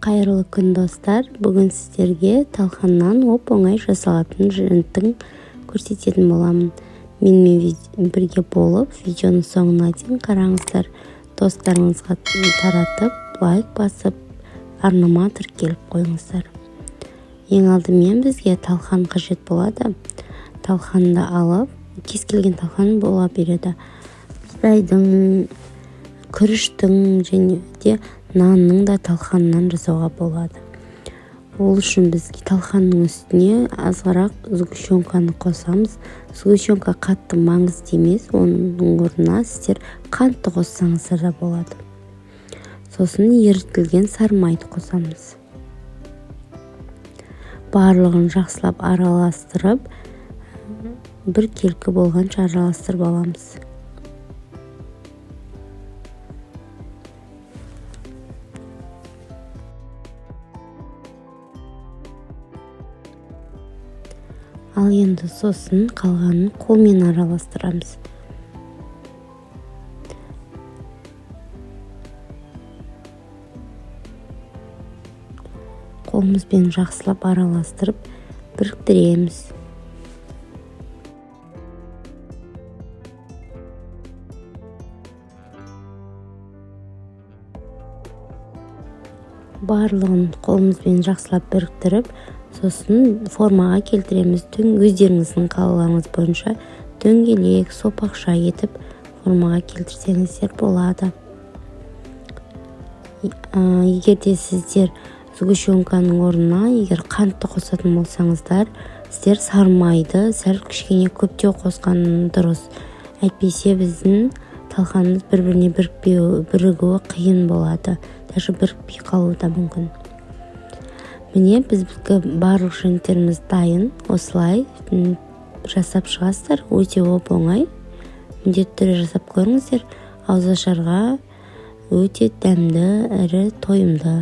Қайырлы күн достар. Бүгін сіздерге талқаннан оп-оңай жасалатын жиынтың көрсететін боламын. Менімен бірге болып, видеоны соңына дейін қараңыздар. Достарыңызға таратып, лайк басып, арнама тіркеліп қойыңыздар. Ең алдымен бізге талқан қажет болады. Талқанды алып, кез келген талқан бола береді. Бидайдың, күріштің және де нанның да талқанынан жасауға болады. Ол үшін бізге талқанның үстіне азғарақ сгущенканы қосамыз. Сгущенка қатты маңызды емес, оның орнына сіздер қантты қоссаңыздар да болады. Сосын ерітілген сары майды қосамыз. Барлығын жақсылап араластырып, бір келкі болғанша араластырып аламыз. Ал енді сосын қалғанын қолмен араластырамыз. Қолымызбен жақсылап араластырып біріктіреміз. Барлығын қолымызбен жақсылап біріктіріп, сосын формаға келтіреміз. Өздеріңіздің қалауларыңыз бойынша дөңгелек, сопақша етіп формаға келтірсеңіздер болады. Егер де сіздер сгущенканың орнына егер қантты қосатын болсаңыздар, сіздер сары майды сәл кішкене көптеу қосқан дұрыс. Әйтпесе біздің талқанымыз бір-біріне бірігуі қиын болады. Даже бірікпей қалуы да мүмкін. Міне біздің барлық жиынттеріміз дайын. Осылай жасап шығасыздар. Өте оп-оңай. Міндетті түрде жасап көріңіздер. Ауызашарға өте дәмді, әрі тойымды.